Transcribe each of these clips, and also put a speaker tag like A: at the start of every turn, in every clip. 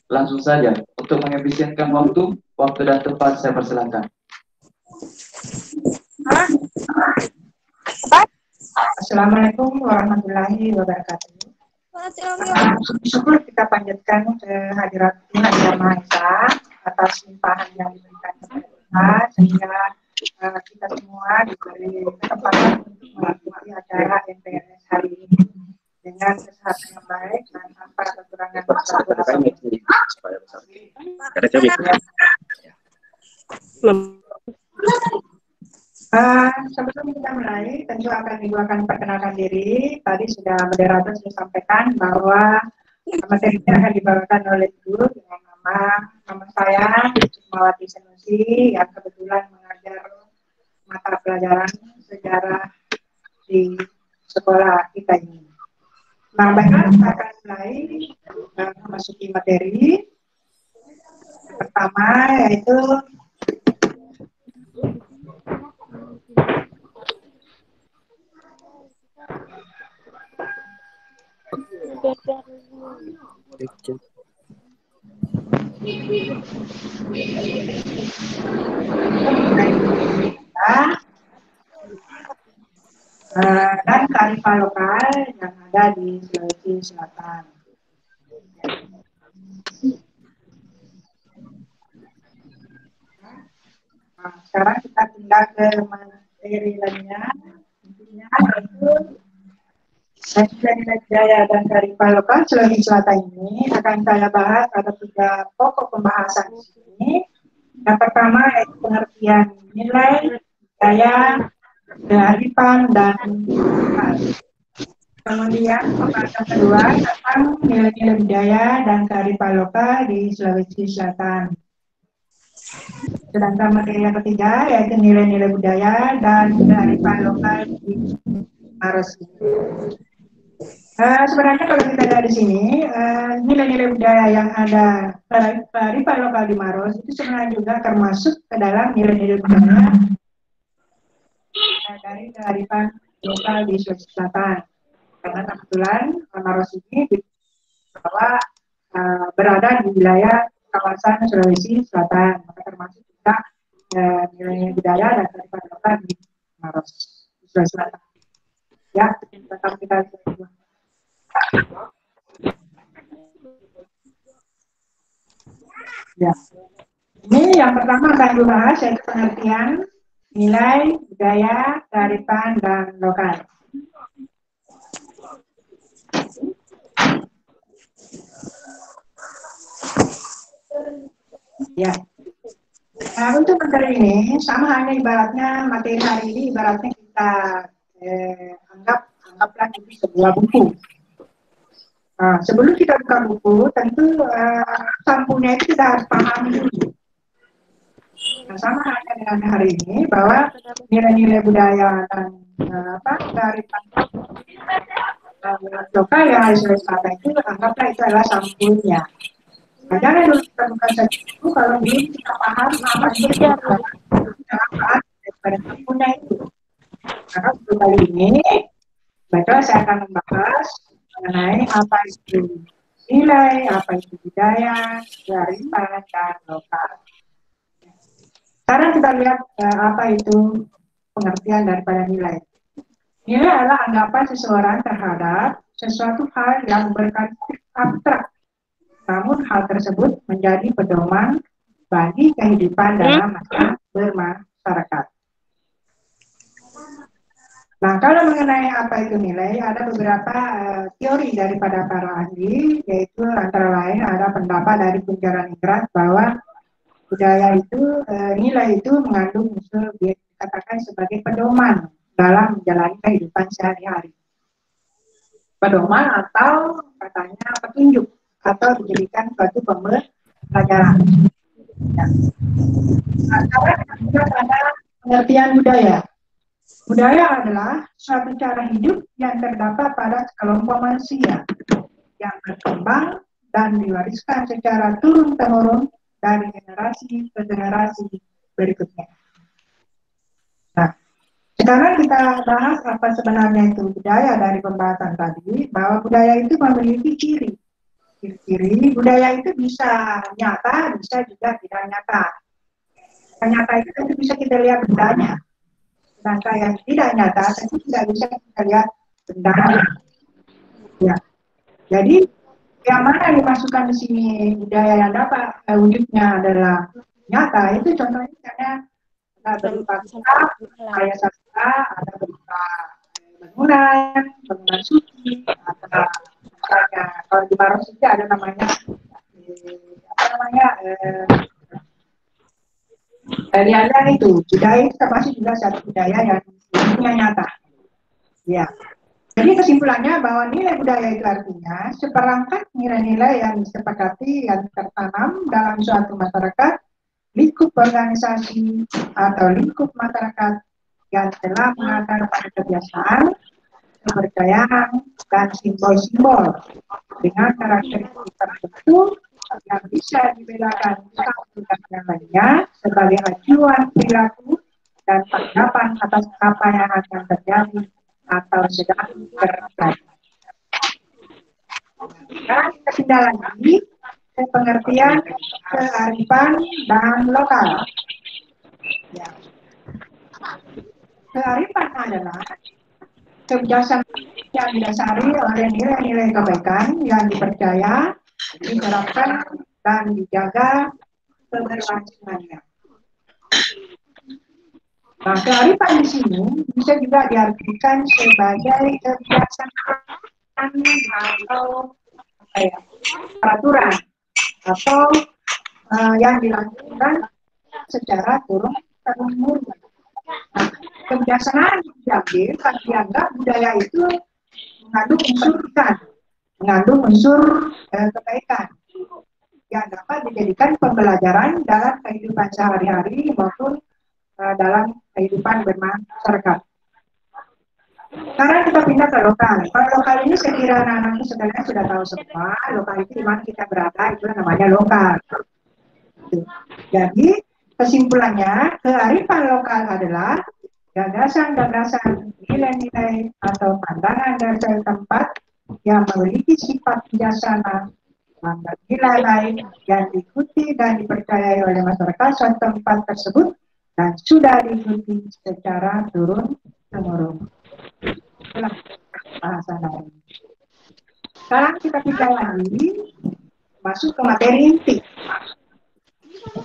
A: langsung saja. Untuk mengefisienkan waktu dan tempat saya persilakan.
B: Assalamualaikum warahmatullahi wabarakatuh. Syukur kita panjatkan kehadirat Tuhan Yang Maha Esa atas limpahan yang diberikan kepada kita, sehingga kita semua diberi kesempatan untuk mengikuti acara MPLS hari ini dengan kesehatan yang baik dan tanpa kekurangan sebelum kita mulai, tentu ibu akan perkenalkan diri. Tadi sudah moderator sudah sampaikan bahwa materinya akan dibawakan oleh Ibu dengan nama saya Sukmawati Sanusi yang kebetulan mengajar mata pelajaran sejarah di sekolah kita ini. Nah, baiklah, kita akan mulai memasuki materi. Yang pertama yaitu dan kearifan lokal yang ada di Sulawesi Selatan. Nah, sekarang kita pindah ke materi lainnya. Intinya yaitu nilai budaya dan kearifan lokal Sulawesi Selatan ini akan saya bahas. Ada 3 pokok pembahasan di sini. Yang pertama yaitu pengertian nilai budaya, kearifan dan lokal. Kemudian pembahasan kedua tentang nilai-nilai budaya dan kearifan lokal di Sulawesi Selatan. Sedangkan materi yang ketiga yaitu nilai-nilai budaya dan kearifan lokal di Maros. Sebenarnya kalau kita lihat di sini, nilai-nilai budaya yang ada kearifan lokal di Maros itu sebenarnya juga termasuk ke dalam nilai-nilai budaya dari kearifan lokal di Sulawesi Selatan. Karena kebetulan Maros ini berada di wilayah kawasan Sulawesi Selatan, maka termasuk juga nilai budaya dan kearifan lokal di Maros, Sulawesi Selatan. Ya, tetap kita ya. Ini yang pertama akan dibahas yaitu pengertian nilai budaya, kearifan dan lokal. Ya. Nah, untuk materi ini sama halnya ibaratnya materi hari ini ibaratnya kita anggaplah itu sebuah buku. Nah, sebelum kita buka buku, tentu sampulnya itu kita harus paham dulu. Nah, sama halnya dengan hari ini bahwa nilai-nilai budaya dan kearifan lokal yang harus Selatan itu anggaplah itu adalah sampulnya. Nah, jangan dulu kita buka satu kalau belum kita paham apa itu manfaat daripada sampulnya itu. Maka untuk kali ini, baiklah saya akan membahas mengenai apa itu nilai, apa itu budaya, kearifan dan lokal. Sekarang kita lihat apa itu pengertian daripada nilai. Nilai adalah anggapan seseorang terhadap sesuatu hal yang berkarakter abstrak, namun hal tersebut menjadi pedoman bagi kehidupan dalam bermasyarakat. Nah, kalau mengenai apa itu nilai, ada beberapa teori daripada para ahli, yaitu antara lain ada pendapat dari Kunchara Ningrat bahwa budaya itu, nilai itu mengandung unsur dikatakan sebagai pedoman dalam menjalani kehidupan sehari-hari. Pedoman atau katanya petunjuk atau dijadikan suatu pembelajaran. Ya. Nah, sekarang kita ada pengertian budaya. Budaya adalah suatu cara hidup yang terdapat pada kelompok manusia yang berkembang dan diwariskan secara turun-temurun dari generasi ke generasi berikutnya. Nah, sekarang kita bahas apa sebenarnya itu budaya dari pembahasan tadi, bahwa budaya itu memiliki ciri. Ciri-ciri budaya itu bisa nyata, bisa juga tidak nyata. Yang nyata itu tentu bisa kita lihat bendanya. Sedangkan yang tidak nyata tentu tidak bisa kita lihat bendanya. Ya. Jadi yang mana dimasukkan di sini budaya yang dapat wujudnya adalah nyata itu contohnya karena ada berupa kitab, karya sastra, ada berupa bangunan, bangunan suci, ada misalnya kalau di Maros itu ada namanya apa namanya lihat itu budaya itu termasuk juga satu budaya yang wujudnya nyata. Ya. Jadi kesimpulannya bahwa nilai budaya itu artinya seperangkat nilai-nilai yang disepakati yang tertanam dalam suatu masyarakat, lingkup organisasi atau lingkup masyarakat yang telah mengakar pada kebiasaan, kepercayaan, dan simbol-simbol dengan karakteristik tertentu yang bisa dibedakan satu dan yang lainnya sebagai acuan perilaku dan tanggapan atas apa yang akan terjadi atau sedang terjadi. Dan kita pindah lagi ke pengertian kearifan dan lokal. Ya. Kearifan adalah kebiasaan yang didasari oleh nilai-nilai kebaikan yang dipercaya, diterapkan, dan dijaga keberlangsungannya. Nah, kearifan di sini bisa juga diartikan sebagai kebiasaan atau peraturan atau yang dilakukan secara turun-temurun. Nah, kebiasaan diambil kalau dianggap budaya itu mengandung unsur ikan, mengandung unsur kebaikan yang dapat dijadikan pembelajaran dalam kehidupan sehari-hari maupun dalam kehidupan bermasyarakat. Sekarang kita pindah ke lokal. Kalau lokal ini saya kira anak-anak sebenarnya sudah tahu semua. Lokal itu di mana kita berada itu namanya lokal. Jadi kesimpulannya kearifan lokal adalah gagasan-gagasan, nilai-nilai atau pandangan dari tempat yang memiliki sifat bijaksana dan nilai lain yang diikuti dan dipercayai oleh masyarakat suatu tempat tersebut dan sudah diikuti secara turun-temurun. Itulah bahasa lain. Sekarang kita pindah lagi masuk ke materi inti.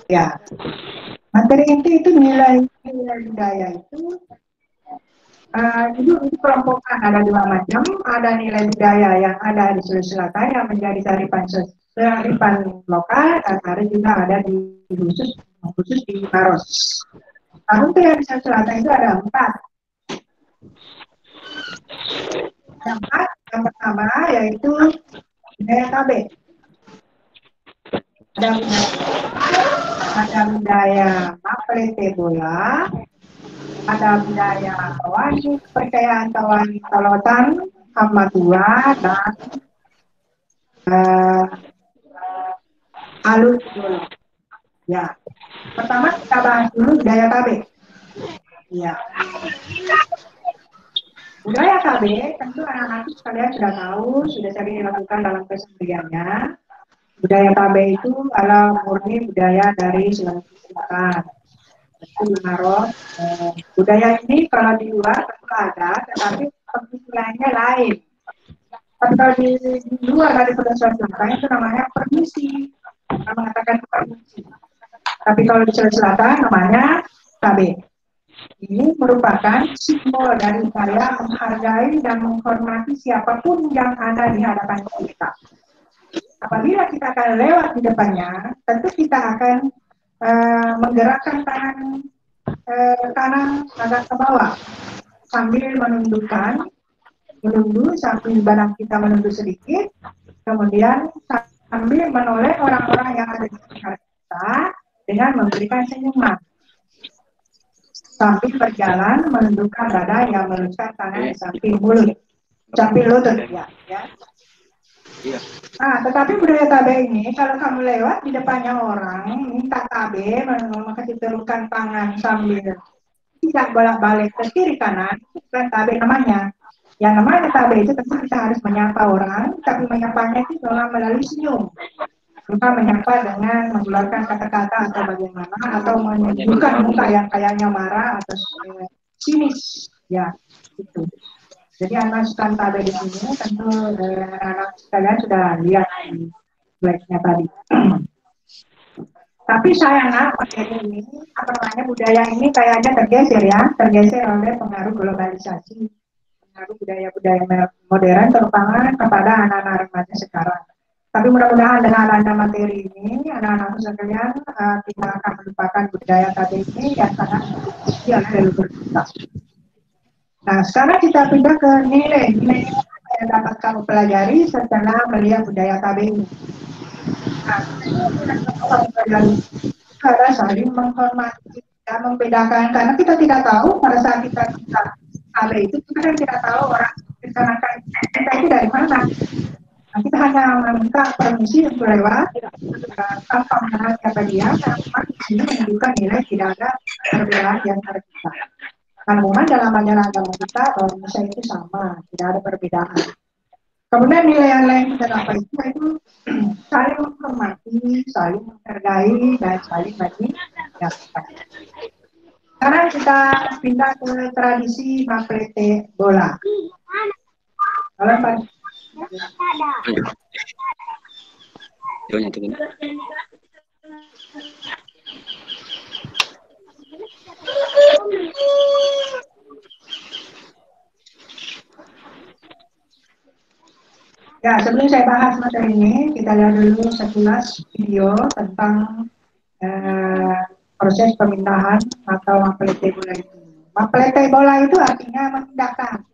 B: Ya, materi inti itu nilai budaya itu kelompokan ada dua macam. Ada nilai budaya yang ada di Sulawesi Selatan yang menjadi kearifan lokal dan ada juga ada di khusus di Maros. Nah, untuk yang di Sulawesi Selatan itu ada empat. Yang pertama yaitu budaya KB. Ada budaya Maplete Bola, ada budaya Tawani, kepercayaan Tawani Tolotan, Hamatua, dan Alus dulu. Ya, pertama kita bahas dulu budaya KB. Ya. Budaya KB tentu anak-anak sekalian sudah tahu, sudah sering dilakukan dalam kesehariannya. Budaya KB itu adalah murni budaya dari Sulawesi Selatan. Itu di Maros. Budaya ini kalau di luar tentu ada, tetapi pengisiannya lain. Tapi kalau di luar dari Sulawesi Selatan itu namanya permisi, mengatakan permisi. Tapi kalau di Sulawesi Selatan namanya KB. Ini merupakan simbol dari saya menghargai dan menghormati siapapun yang ada di hadapan kita. Apabila kita akan lewat di depannya, tentu kita akan menggerakkan tangan kanan agak ke bawah sambil menundukkan, menunduk sambil badan kita menunduk sedikit, kemudian sambil menoleh orang-orang yang ada di sekitar kita dengan memberikan senyuman. Sambil berjalan menundukkan dada yang meluruskan tangan di samping mulut, samping lutut, ya. Iya. Nah, tetapi budaya KB ini, kalau kamu lewat di depannya orang, minta KB, kasih terukan tangan sambil tidak bolak-balik ke kiri kanan, itu bukan KB namanya. Yang namanya tabe itu tentu kita harus menyapa orang, tapi menyapanya itu melalui senyum. Bukan menyapa dengan mengeluarkan kata-kata atau bagaimana, atau menunjukkan muka yang kayaknya marah atau sinis, ya itu. Jadi anak tabe di sini tentu anak sekalian sudah lihat di slide-nya tadi. Tapi sayangnya materi ini, apa namanya, budaya ini kayaknya tergeser oleh pengaruh globalisasi, pengaruh budaya-budaya modern terutama kepada anak-anak remaja sekarang. Tapi mudah-mudahan dengan adanya materi ini, anak-anak sekalian, kita akan melupakan budaya tadi ini yang sangat diikuti oleh leluhur kita. Nah, sekarang kita pindah ke nilai yang dapat kamu pelajari setelah melihat budaya KB ini. Nah, kamu pelajari cara saling menghormati dan membedakan, karena kita tidak tahu pada saat kita KB itu kita kan tidak tahu orang rencanakan kita itu dari mana. Nah, kita hanya meminta permisi untuk lewat tanpa mengenal siapa dia, karena di sini menunjukkan nilai tidak ada perbedaan di antara kita. Kandungan dalam ajaran agama kita bahwa manusia itu sama, tidak ada perbedaan. Kemudian nilai yang lain kita dapat itu saling menghormati, saling menghargai, dan saling mengingatkan. Sekarang kita pindah ke tradisi maklete bola. Kalau Pak ya, sebelum saya bahas materi ini, kita lihat dulu sekilas video tentang proses pemindahan atau mapelete bola itu. Mapelete bola itu artinya memindahkan.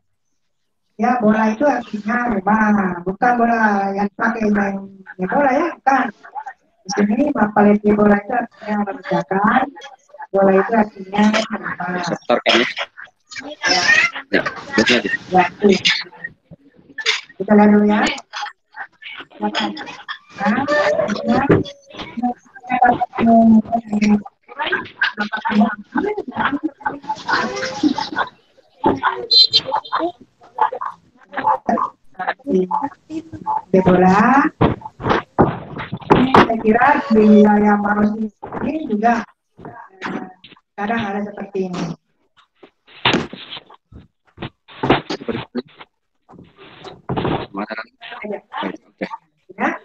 B: Ya, bola itu artinya rumah, bukan bola yang pakai main bola ya, bukan. Di sini mapelete bola itu artinya memindahkan. Bola itu artinya rumah. Ya, ya, kita lihat dulu ya. Di bola, ini saya kira di wilayah Maros ini juga kadang ada seperti ini. Ya,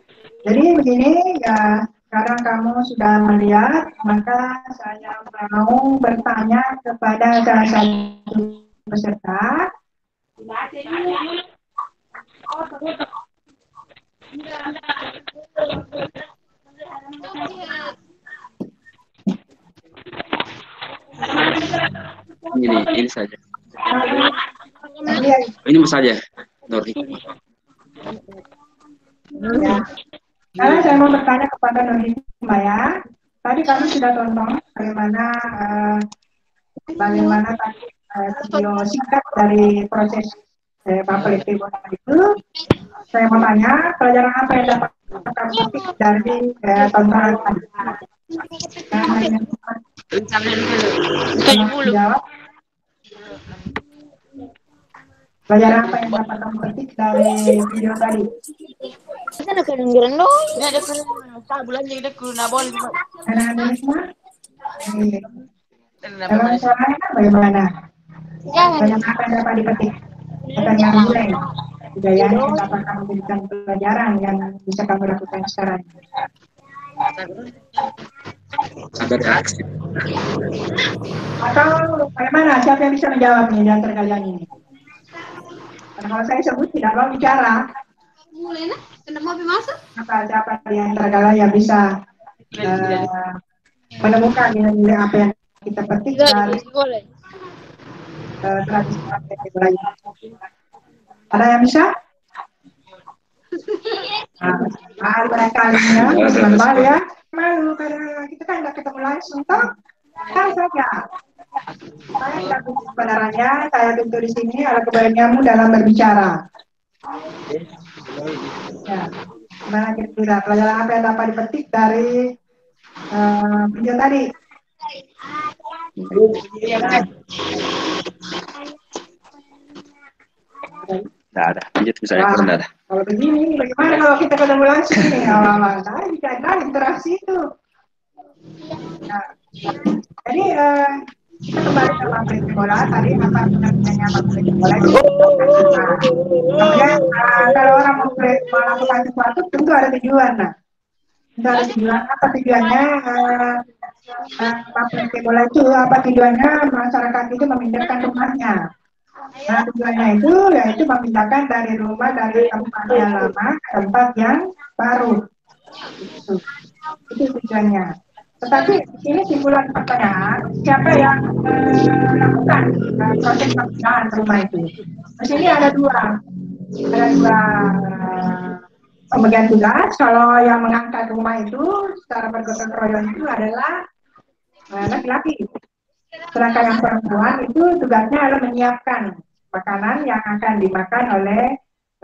B: jadi begini ya, sekarang kamu sudah melihat, maka saya mau bertanya kepada salah satu peserta.
C: Ini saja. Ini mas saja, Nurhi.
B: Ya. Sekarang saya mau bertanya kepada Nurhi Mbak ya. Tadi kami sudah tonton bagaimana tadi video singkat dari proses Bapak itu. Saya mau tanya, pelajaran apa yang dapat kamu petik dari tontonan tadi? Jawab. Pelajaran apa yang dapat kamu petik dari video tadi?
D: Sana ka ng girando. Na da kan tabulan jadi ku na bol.
B: Anak-anak semua? Dalam suaranya bagaimana? Pelajaran apa yang dapat dipetik? Pertanyaan mulai. Budayanya yang dapat kamu berikan pelajaran yang bisa kamu lakukan sekarang.
C: Ada reaksi.
B: Atau bagaimana? Siapa yang bisa menjawab nih di antara kalian ini? Karena kalau saya sebut tidak mau bicara. Siapa di antara kalian yang bisa menemukan nilai-nilai apa yang kita petik dari tradisi lain? Ada yang bisa? Nah, mereka ya, teman-teman ya. Malu karena kita kan nggak ketemu langsung, toh? Kan saja. Saya tidak tuntut kebenarannya, saya tuntut di sini ada keberanianmu dalam berbicara. Ya, gimana kira-kira pelajaran apa yang dapat dipetik dari video tadi?
C: Nggak ada. Lanjut misalnya
B: Wah,
C: kurang ada.
B: kalau begini, bagaimana kalau kita ketemu langsung nih? Awal-awal, nah, bisa ada interaksi itu. Nah, jadi kita kembali ke pabrik bola tadi apa gunanya pabrik bola itu. Nah, kemudian kalau orang mau melakukan sesuatu tentu ada tujuan. Nah, tentu ada tujuan. Apa tujuannya? Pabrik bola itu apa tujuannya? Masyarakat itu memindahkan rumahnya. Nah, tujuannya itu yaitu memindahkan dari rumah dari tempat yang lama ke tempat yang baru. Itu tujuannya. Tetapi di sini simpulan pertanyaan, siapa yang melakukan proses pemindahan rumah itu? Di sini ada dua pembagian tugas. Kalau yang mengangkat rumah itu secara bergotong royong itu adalah laki-laki. Sedangkan yang perempuan itu tugasnya adalah menyiapkan makanan yang akan dimakan oleh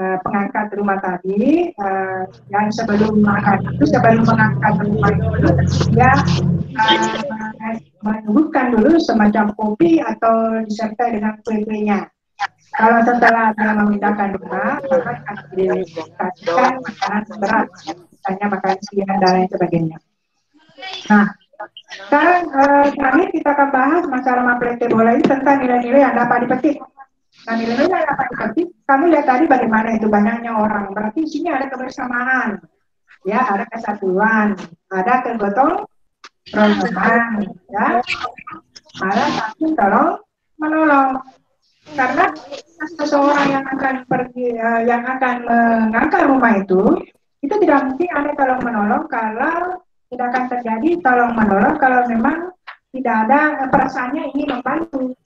B: pengangkat rumah tadi. Yang sebelum mengangkat rumah itu dia menyuguhkan dulu semacam kopi atau disertai dengan kue-kuenya. Kalau setelah dia memindahkan rumah, maka akan dikasihkan makanan berat, misalnya makan siang dan lain sebagainya. Nah, sekarang terakhir kita akan bahas masalah Maplete bola ini tentang nilai-nilai yang dapat dipetik. Nah, nilai-nilai yang dapat dipetik, kamu lihat tadi bagaimana itu banyaknya orang. Berarti di sini ada kebersamaan, ya, ada kesatuan, ada kegotong royongan, ya, ada saling tolong menolong. Karena seseorang yang akan pergi, yang akan mengangkat rumah itu tidak mungkin ada tolong menolong kalau tidak akan terjadi tolong menolong kalau memang tidak ada perasaannya ingin membantu.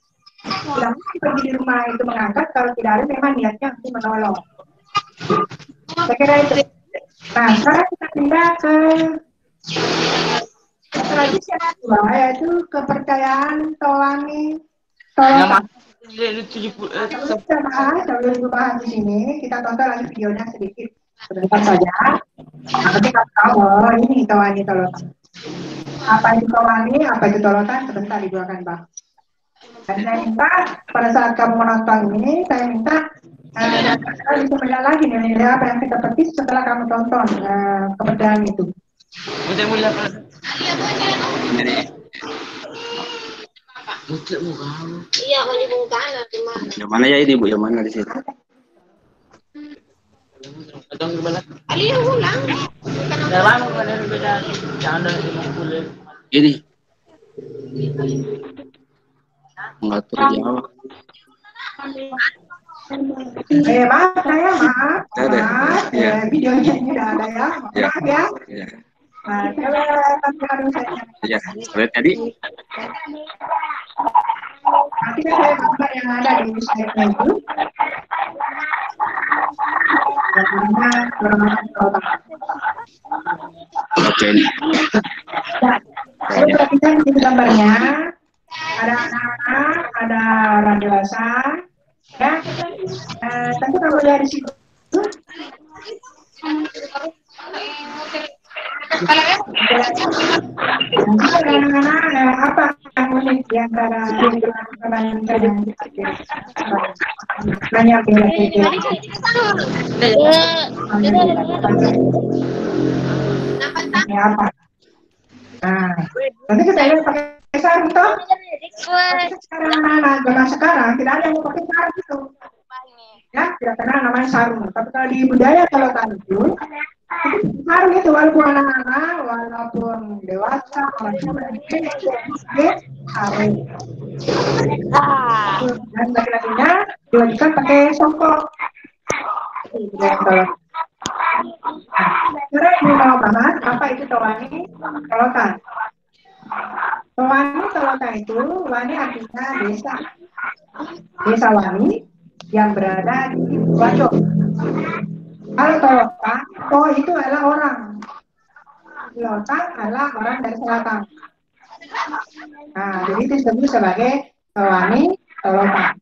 B: Tidak mungkin pergi di rumah itu mengangkat kalau tidak ada memang niatnya untuk menolong. Saya kira itu. Nah, sekarang kita pindah ke tradisi yang kedua, yaitu kepercayaan Tawani Tolotan. Sebelum bahas di sini, kita tonton lagi videonya sedikit sebentar saja. Nanti kita tahu, oh ini Tawani Tolotan. Apa itu Tawani, apa itu Tolotan, sebentar Ibu akan bahas. Dan saya minta pada saat kamu menonton ini, saya minta bisa melihat lagi nilai apa yang kita petik setelah kamu tonton kepercayaan itu.
D: Iya, kalau di muka
C: Yang mana ya ini Bu? Yang mana di situ?
D: Aliya ulang.
C: Ini. Mengatur Jawa.
B: Maaf.
C: Ya.
B: Videonya ini udah ada ya. Maaf ya.
C: Ya.
B: Nah, coba harus saya.
C: Ya. Lihat tadi.
B: Nanti kan saya gambar yang ada di slide-nya itu.
C: Oke.
B: Nah, saya perhatikan di gambarnya. Ada anak-anak, ada orang dewasa, ya. Tentu kamu lihat di situ. Anak-anak, apa yang unik di antara banyak ya apa? Nah, nanti kita lihat pakai sarung toh. Sekarang anak-anak zaman sekarang tidak ada yang mau pakai sarung itu. Ya, tidak kenal namanya sarung. Tapi kalau di budaya kalau itu sarung itu walaupun anak-anak, walaupun dewasa, walaupun sarung. Dan laki-lakinya diwajibkan pakai songkok. Sekarang ini mau bahas apa itu Tawani Tolotan. Tawani Tolotan itu, Wani artinya desa. Desa Wani yang berada di Wajo. Kalau Tolotan, itu adalah orang. Tolotan adalah orang dari selatan. Nah, jadi itu disebut sebagai Tawani Tolotan.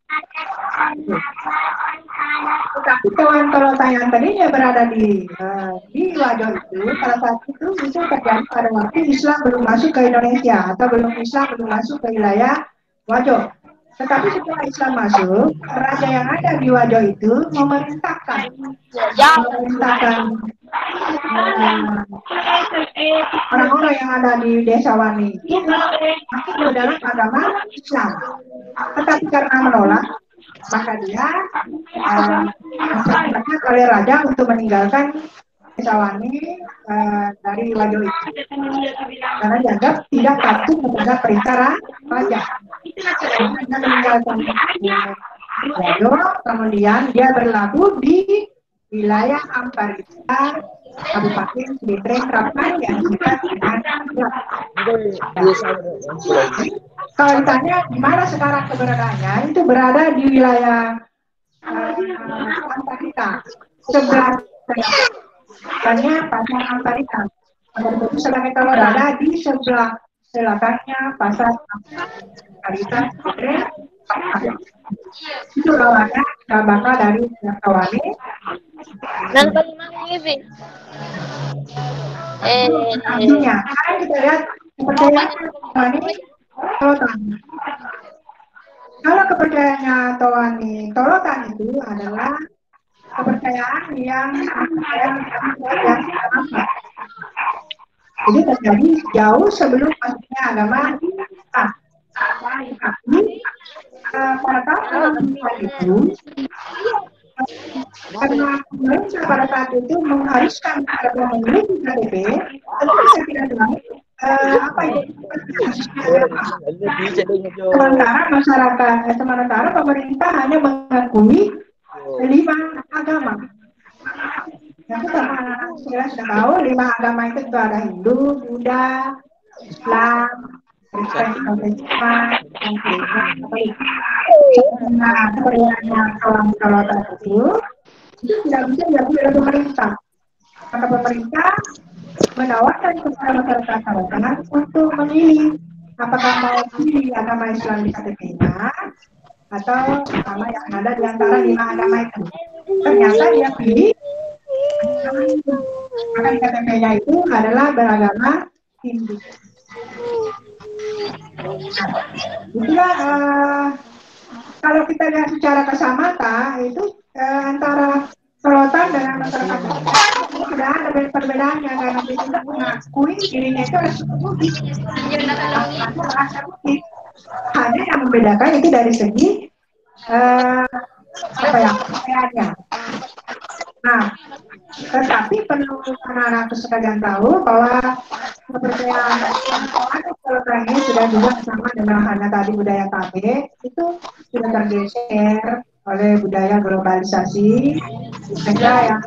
B: Tapi kawan Tolotan yang tadinya berada di Wajo itu, pada saat itu terjadi pada waktu Islam belum masuk ke Indonesia atau Islam belum masuk ke wilayah Wajo. Tetapi setelah Islam masuk, raja yang ada di Wajo itu memerintahkan orang-orang yang ada di desa Wani itu masuk ke dalam agama Islam. Tetapi karena menolak, maka dia diperintahkan oleh raja untuk meninggalkan desa Wani dari Wajo itu. Karena dianggap tidak patuh kepada perintah raja. Dia meninggalkan Wajo, kemudian dia berlabuh di wilayah Amparita, Kabupaten Ciletreng, Krapan yang dekat dengan kalau ditanya di mana sekarang keberadaannya, itu berada di wilayah Amparita, sebelah selatan pasar Amparita. Itu sebagai kalau berada di sebelah selatannya pasar Amparita, Ciletreng. Itu lawannya bakal dari Kawani.
D: Dan kelima ini
B: Artinya, sekarang kita lihat kepercayaan Tawani Tolotan. Kalau kepercayaannya Tawani Tolotan itu adalah kepercayaan yang jadi terjadi jauh sebelum masuknya agama Islam. Pada tahun itu karena pemerintah pada saat itu mengharuskan para memiliki KTP, tetapi saya tidak tahu apa itu. Sementara pemerintah hanya mengakui 5 agama. Yang kita sudah tahu 5 agama itu ada Hindu, Buddha, Islam, Kristen, Katolik, nah, sebenarnya kalau itu tidak bisa diakui oleh pemerintah. Maka pemerintah menawarkan kepada masyarakat Tolotan untuk memilih apakah mau pilih agama Islam di KTP-nya atau agama yang ada di antara 5 agama itu. Ternyata dia pilih agama itu. Maka di KTP-nya itu adalah beragama Hindu. Itulah kalau kita lihat secara kasamata itu antara Tolotan dengan masyarakat sudah ada perbedaannya karena dia tidak mengakui dirinya itu adalah suku Bugis. Bahasa Bugis. Hanya yang membedakan itu dari segi kepercayaannya. Nah, tetapi perlu anak-anak sekalian tahu bahwa kepercayaan Tolotan ini sudah juga sama dengan hanya tadi budaya KB itu sudah tergeser oleh budaya globalisasi. Sehingga yang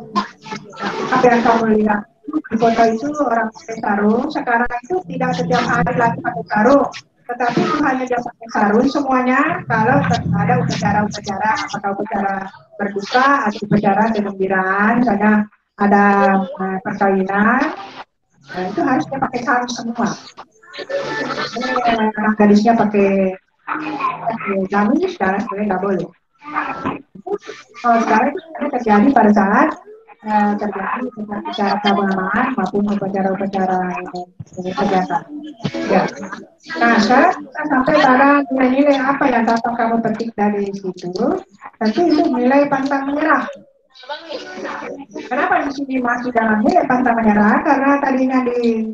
B: apa yang kamu lihat di foto itu orang pakai sarung, sekarang itu tidak setiap hari lagi pakai sarung, tetapi itu hanya dia pakai sarung semuanya kalau ada upacara-upacara, apakah upacara berduka atau upacara kegembiraan, misalnya ada perkawinan, itu harus dia pakai sarung semua. Anak gadisnya pakai gamis, sekarang sebenarnya nggak boleh. Sekarang itu terjadi pada saat terjadi upacara keagamaan maupun upacara-upacara kegiatan. Ya. Nah, sekarang kita sampai pada nilai-nilai apa yang dapat kamu petik dari situ. Tentu itu nilai pantang menyerah. Kenapa di sini masih dalam nilai pantang menyerah? Karena tadinya di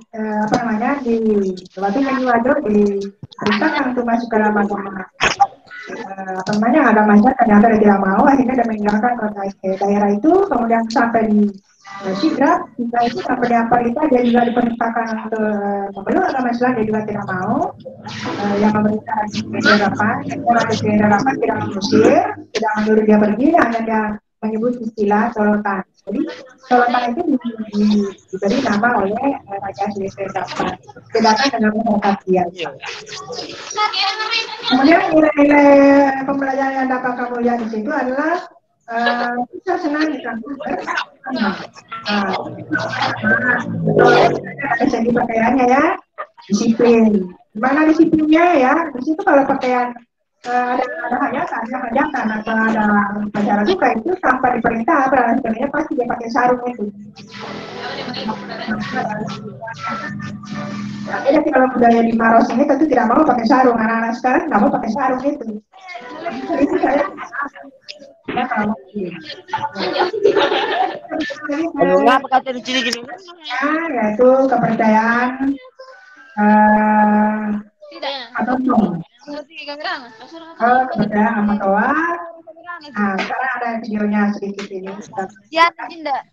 B: waktu yang Wajo diperintahkan untuk masuk ke dalam agama agama Islam, ternyata dia tidak mau, akhirnya dia meninggalkan daerah itu, kemudian sampai di Sidrap, itu sampai di Amparita, dia juga diperintahkan untuk memeluk agama Islam, dia juga tidak mau. Yang memerintah di Harapan, orang di Harapan tidak mengusir, tidak menyuruh dia pergi, hanya dia menyebut istilah Tolotan. Jadi Tolotan itu diberi nama oleh Raja Ciletreng, sedangkan dengan masyarakat dia. Kemudian nilai-nilai pembelajaran yang dapat kamu lihat di situ adalah bisa senang di komputer. Ada segi pakaiannya ya, disiplin. Mana disiplinnya ya? Di situ kalau pakaian ada hajatan atau ada acara duka itu tanpa diperintah, berarti sebenarnya pasti dia pakai sarung itu. Jadi kalau budaya di Maros ini tentu tidak mau pakai sarung. Anak-anak sekarang nggak mau pakai sarung itu. Itu saya ya kalau
D: Aduh, ngapa kata di sini gini?
B: yaitu kepercayaan atau kepercayaan sama Toa. Nah, sekarang ada videonya sedikit ini.
D: Ya, tidak.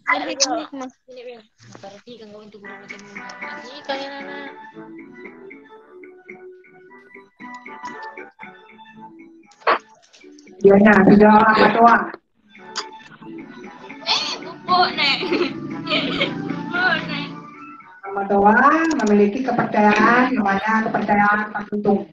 B: Videonya, video sama Toa. Sama Toa memiliki kepercayaan namanya kepercayaan Pakutung.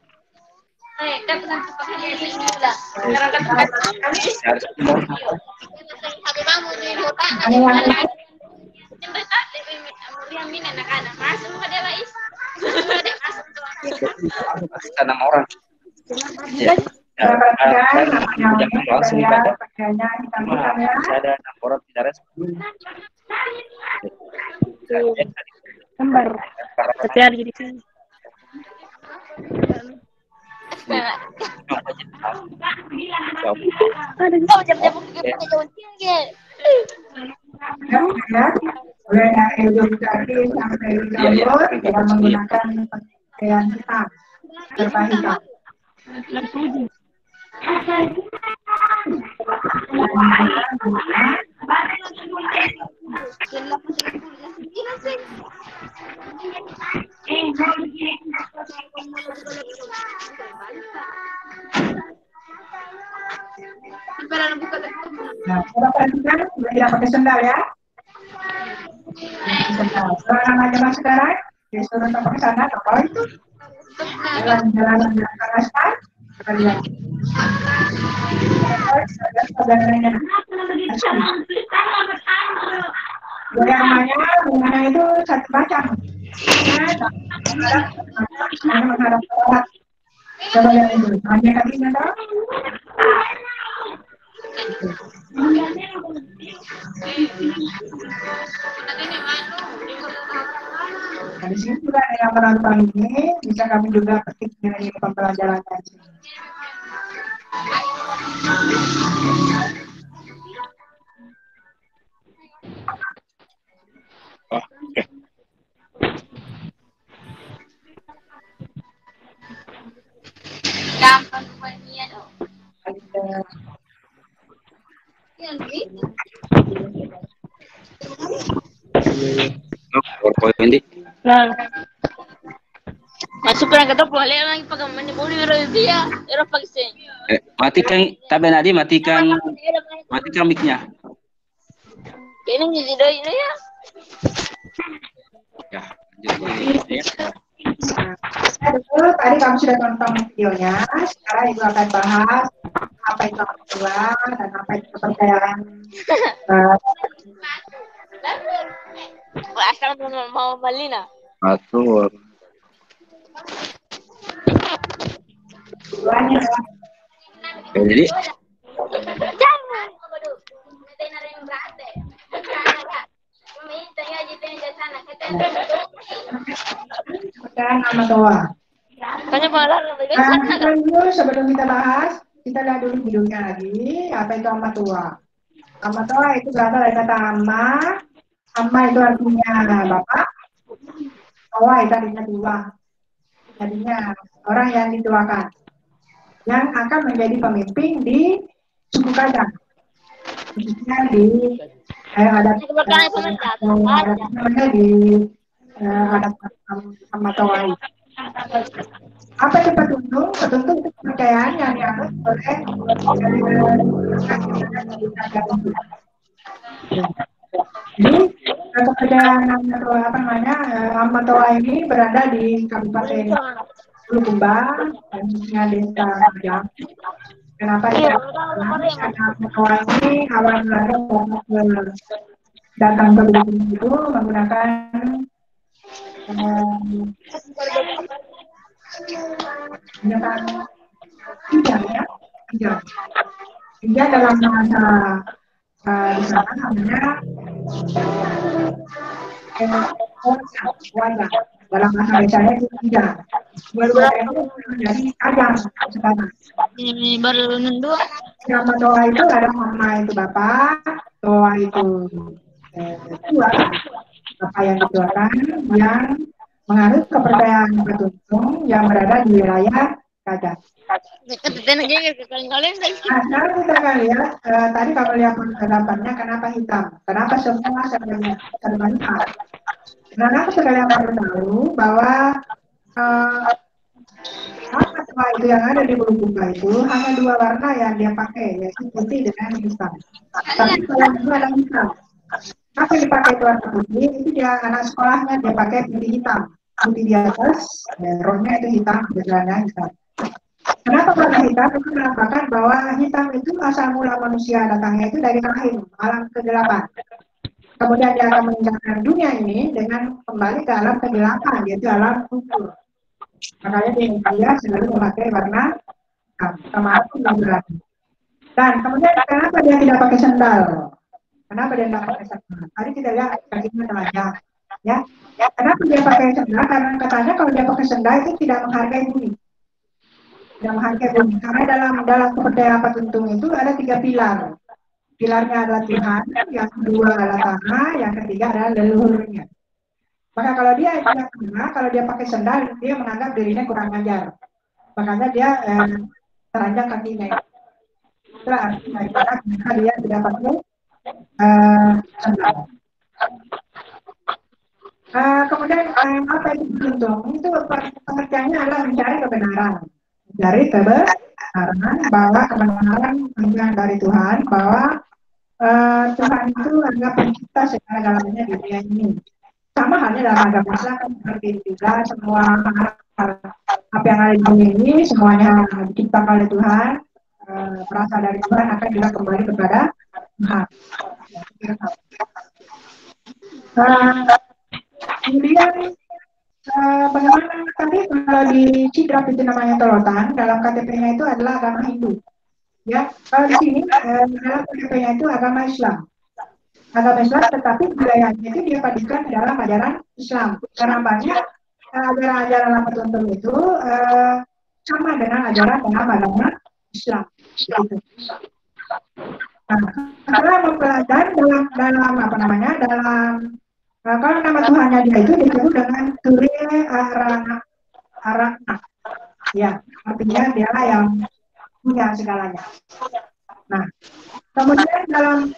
C: Tanam orang. Ya.
B: Kepercayaan namanya kepercayaannya kita bukan ya.
C: Ada 6 orang tidak respon.
D: Gambar. Setelah jadi kan.
B: Mulai dari ujung kaki sampai ujung rambut dengan menggunakan pakaian hitam, serba hitam. Nah, coba perhatikan, tidak pakai sendal ya. Sendal. Kalau nama sekarang, disuruh tempat ke sana, apa itu? Jalan-jalan yang kerasan, kita lihat. Saudaranya. Bunganya itu satu macam. Hanya menghadap ke barat. Coba lihat itu. Hanya kakinya dong. Nah, di sini juga ada yang menonton ini, bisa kami juga petik dari pembelajaran tadi.
D: Nah, masuk ke kata boleh lagi pakai mani boleh dia, era pakai
C: Matikan tabe nadi, matikan mic-nya.
D: ini jadi ini ya.
C: Ya, lanjut.
B: Dulu tadi kamu sudah tonton videonya, sekarang ibu akan bahas apa itu orang tua dan apa itu kepercayaan.
D: Asal mau Malina.
C: Atur.
B: Duanya
C: Jadi
B: kepercayaan sama Toa.
D: Tanya malah
B: Nah, dulu sebelum kita bahas, kita lihat dulu videonya lagi. Apa itu amma tua? Amma tua itu berasal dari kata amma. Amma itu artinya bapak. Tua itu artinya tua. Jadinya orang yang dituakan, yang akan menjadi pemimpin di suku Kadang, khususnya di adat amma tua. Apa itu petunjuk? Petunjuk itu kepercayaan yang dianut oleh jadi kepercayaan amma tua ini berada di Kabupaten Bulukumba dan khususnya desa Kadang. Kenapa ya? Karena amma tua ini awal mulanya datang ke Bulukumba itu menggunakan tiga dalam bahasa di sana namanya wajah. Dalam bahasa Indonesia itu tidak. Dia itu menjadi tajam sekarang.
D: Ini baru nunduk.
B: Nama Toa itu ada mama itu bapak, Toa itu tua, bapak yang dituakan yang menganut kepercayaan Patuntung yang berada di wilayah Kajang.
D: Kalian
B: Nah, sekarang kita akan lihat tadi kalau lihat pendapatnya kenapa hitam, kenapa semua serba hitam. Karena sekalian perlu tahu bahwa apa tua itu yang ada di Bulukumba itu hanya dua warna yang dia pakai, yaitu putih dengan hitam. Tapi kalau itu ada hitam. Apa yang dipakai itu warna putih? Itu dia anak sekolahnya dia pakai putih hitam. Putih di atas, roknya itu hitam, bajunya hitam. Kenapa warna hitam? Itu menampakkan bahwa hitam itu asal mula manusia datangnya itu dari rahim, alam kegelapan. Kemudian dia akan meninggalkan dunia ini dengan kembali ke alam kegelapan, yaitu alam kubur. Makanya dia selalu memakai warna hitam, sama aku yang berarti. Dan kemudian kenapa dia tidak pakai sandal? Kenapa dia tidak pakai sandal? Tadi kita lihat kakinya telanjang, ya. Kenapa dia pakai sandal? Karena katanya kalau dia pakai sandal itu tidak menghargai bumi. Tidak menghargai bumi. Karena dalam kepercayaan Patuntung itu ada 3 pilar. Pilarnya adalah Tuhan, yang kedua adalah tanah, yang ketiga adalah leluhurnya. Maka kalau dia tidak pernah, kalau dia pakai sandal, dia menganggap dirinya kurang ajar. Makanya dia teranjang kakinya. Itulah arti daripada kenapa dia tidak pakai sandal. Kemudian apa itu Patuntung? Itu pengertiannya adalah mencari kebenaran. Mencari kebenaran bahwa kebenaran yang dari Tuhan, bahwa Tuhan itu adalah pencipta segala-galanya di dunia ini. Sama halnya dalam agama Islam kan seperti itu juga, semua apa yang ada di dunia ini semuanya diciptakan oleh Tuhan, berasal dari Tuhan, akan juga kembali kepada Tuhan. Kemudian bagaimana tadi kalau di Sidrap itu namanya Tolotan, dalam KTP-nya itu adalah agama Hindu. Ya, kalau di sini dalam KTP-nya itu agama Islam. Agama Islam, tetapi budayanya itu dia padukan dalam ajaran Islam. Karena banyak ajaran-ajaran Patuntung itu sama dengan ajaran dalam agama Islam. Gitu. Nah, setelah mempelajari dalam apa namanya, dalam kalau nama Tuhannya dia itu disebut dengan Turi Arana. Ya, artinya dia yang punya segalanya. Nah, kemudian dalam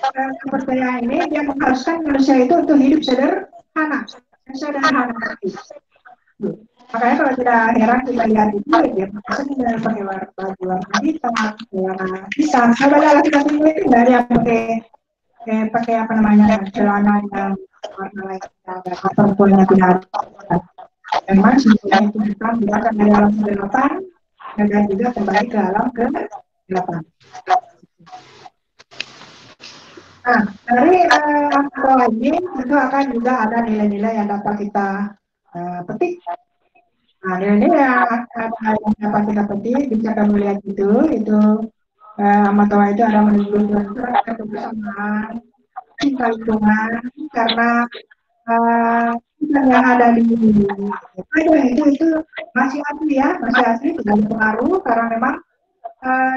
B: kepercayaan ini dia mengharuskan manusia itu untuk hidup sederhana. Makanya kalau tidak heran kita lihat itu dia pakai baju warna hitam, warna hitam. Kalau laki-laki itu dari yang pakai apa namanya celana yang warna lain, perempuan yang tidak ada. Memang sebenarnya itu hitam dia akan dari alam kegelapan dan juga kembali ke alam kegelapan. Nah, dari angka ini tentu akan juga ada nilai-nilai yang dapat kita petik. Nah, nilai-nilai yang dapat kita petik bisa kami lihat itu Amatoa itu ada menunjukkan kebersamaan, cinta lingkungan, karena yang ada di itu masih asli ya, masih asli, tidak berpengaruh karena memang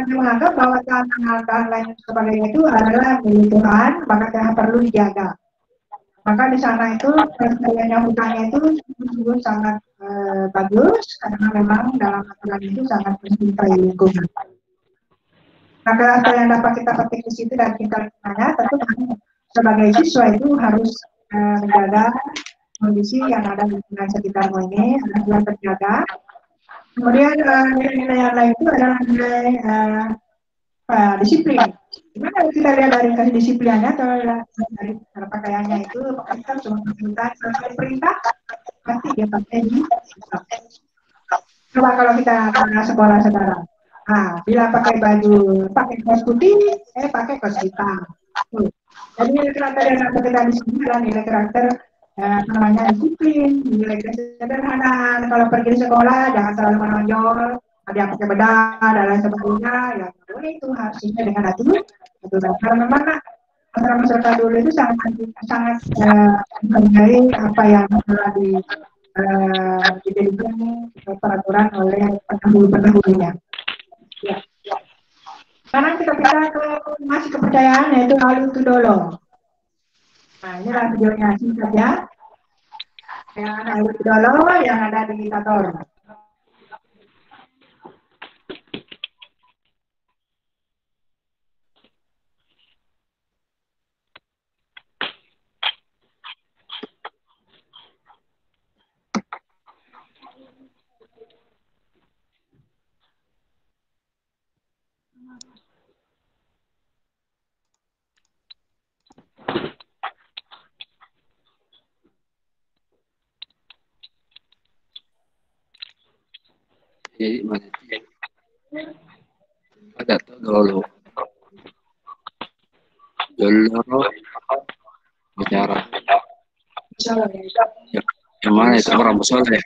B: dia menganggap bahwa tanah lain sebagainya itu adalah milik Tuhan, maka yang perlu dijaga. Maka di sana itu kelestariannya hutannya itu sungguh sangat bagus karena memang dalam aturan itu sangat mencintai lingkungan. Nah, kelestarian yang dapat kita petik di situ dan kita lingkungannya, tentu sebagai siswa itu harus menjaga kondisi yang ada di lingkungan sekitarmu ini agar terjaga. Kemudian nilai-nilai yang lain itu adalah nilai disiplin. Gimana kita lihat dari kedisiplinannya atau dari pakaiannya itu, kita cuma perintah pasti dia pakai di. Coba kalau kita pernah sekolah sekarang, bila pakai kaos putih, pakai kaos hitam. Jadi nilai karakter yang kita di sini adalah nilai karakter namanya disiplin, nilai kesederhanaan. Kalau pergi sekolah jangan terlalu menonjol, ada yang pakai bedak dan lain sebagainya. Ya itu harusnya dengan aturan. Karena memang masyarakat dulu itu sangat menghargai apa yang telah dijadikan peraturan oleh pendahulunya. Ya. Sekarang kita ke masih kepercayaan, yaitu Alu Tudolo. Nah, inilah videonya singkat ya. Yang Alu Tudolo yang ada di Tator.
C: Jadi mana? Ada tuh dulu. Dulu bicara. Yang mana itu orang bersoleh?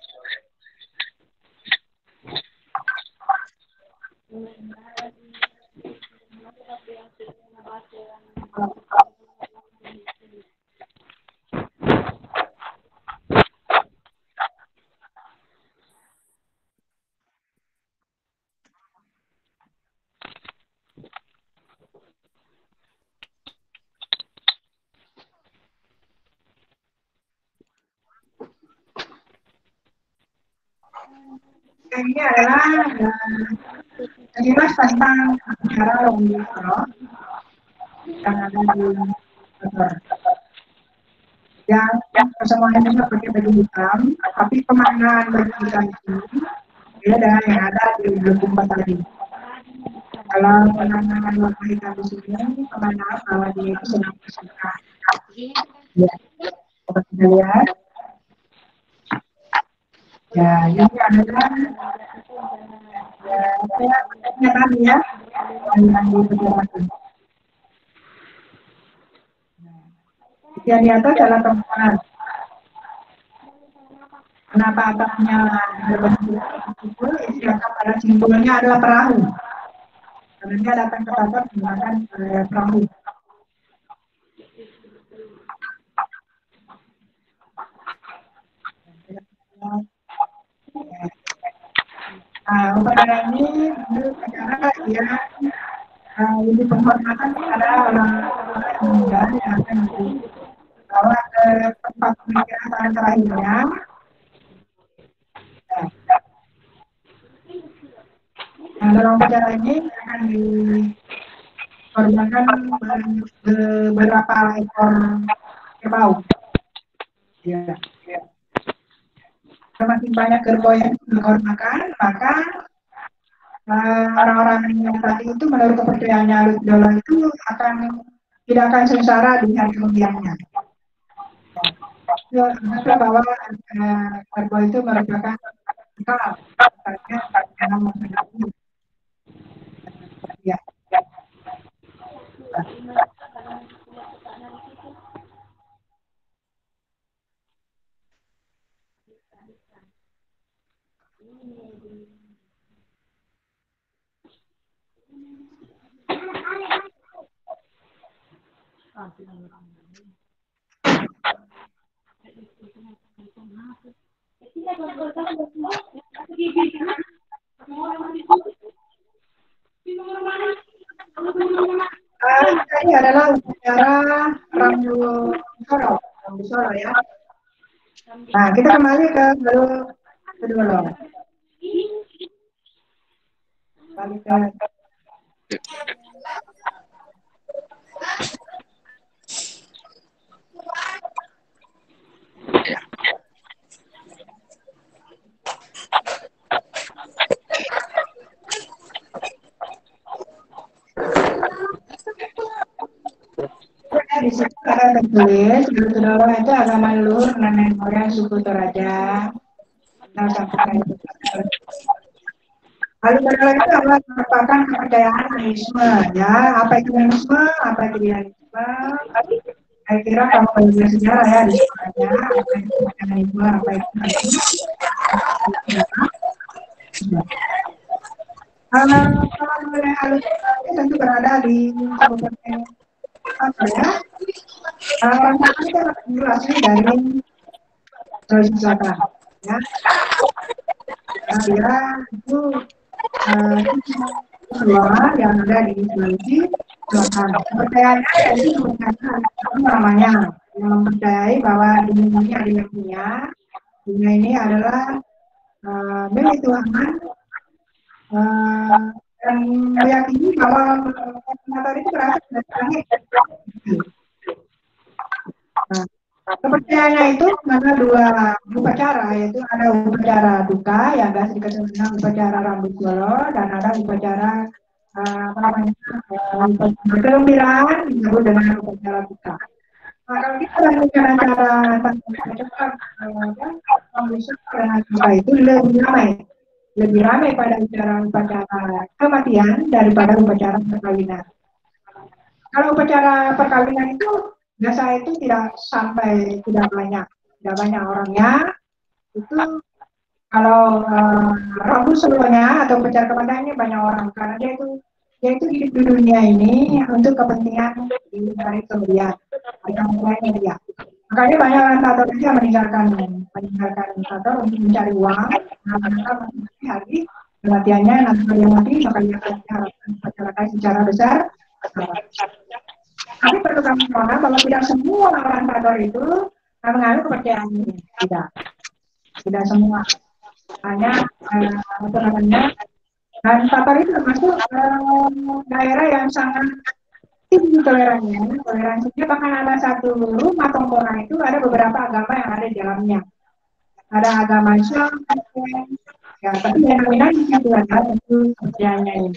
B: Ini adalah jelas tentang cara Lombok yang ada di Tator. Yang semuanya juga pakai baju hitam, tapi pemaknaan baju hitam ini beda dengan yang ada di Bulukumba tadi. Kalau pemaknaan warna hitam di sini, pemaknaan bahwa dia itu sedang bersuka. Ya, dapat kita lihat. Ya, ini adalah pernyataan ya yang diperjuangkan. Yang di atas adalah permukaan. Kenapa atapnya berbentuk simpul? Istilahnya pada simpulnya adalah perahu. Karena dia datang ke Tator menggunakan perahu. Nah, upacara ini upacara yang ini penghormatan kepada orang-orang yang meninggal yang akan dibawa ke tempat pemeriksaan terakhirnya. Nah, dalam upacara ini akan dikorbankan beberapa ekor kerbau. Ya. Semakin banyak kerbau yang dikorbankan, maka orang-orang yang tadi itu menurut kepercayaannya Alu Tudolo itu tidak akan sengsara di hari kemudiannya. Kita bahwa kerbau itu merupakan bekal, dalam menghadapi ya. Ini adalah upacara Rambu Solo ya. Nah, kita kembali ke kedua. Kembali ke di situ ada tertulis Alu Tudolo itu agama leluhur nenek moyang suku Toraja. Nah, sampai Alu Tudolo itu adalah merupakan kepercayaan Hinduisme ya. Apa itu Hinduisme? Apa itu Hinduisme? Saya kira kalau belajar sejarah ya di sekolahnya apa itu Hinduisme, apa itu kalau mengenai Alu Tudolo itu tentu berada di kabupaten apa ya? Orang-orang itu asli dari Sulawesi Selatan. Ya, karena dia itu semua yang ada di Sulawesi Selatan. Kepercayaannya yaitu kepercayaan apa namanya yang mempercayai bahwa dunia ini ada yang punya, dunia ini adalah milik Tuhan, dan meyakini bahwa matahari itu berasal dari langit. Nah, kepercayaannya itu ada dua upacara, yaitu ada upacara duka yang biasa dikasih dengan upacara rambut solo, dan ada upacara apa namanya upacara kegembiraan disebut dengan upacara duka. Nah, kalau kita lakukan acara cepat, dengan duka itu lebih ramai pada upacara kematian daripada upacara perkawinan. Kalau upacara perkawinan itu biasa itu tidak banyak orangnya. Itu kalau Rabu sebelumnya atau upacara kematiannya banyak orang karena dia itu hidup di dunia ini untuk kepentingan di hari kemudian dia. Makanya banyak orang tato itu meninggalkan tato untuk mencari uang. Nah, hari kematiannya nanti dia mati maka dia akan diharapkan masyarakat secara besar. Tapi perlu kami mohon bahwa tidak semua orang tator itu mengalami kepercayaan ini. Tidak semua. Hanya apa namanya, dan tator itu termasuk daerah yang sangat tinggi toleransinya, bahkan ada satu rumah tongkonan itu ada beberapa agama yang ada di dalamnya. Ada agama Islam, ya, tapi yang dominan itu ada itu kerjanya ini.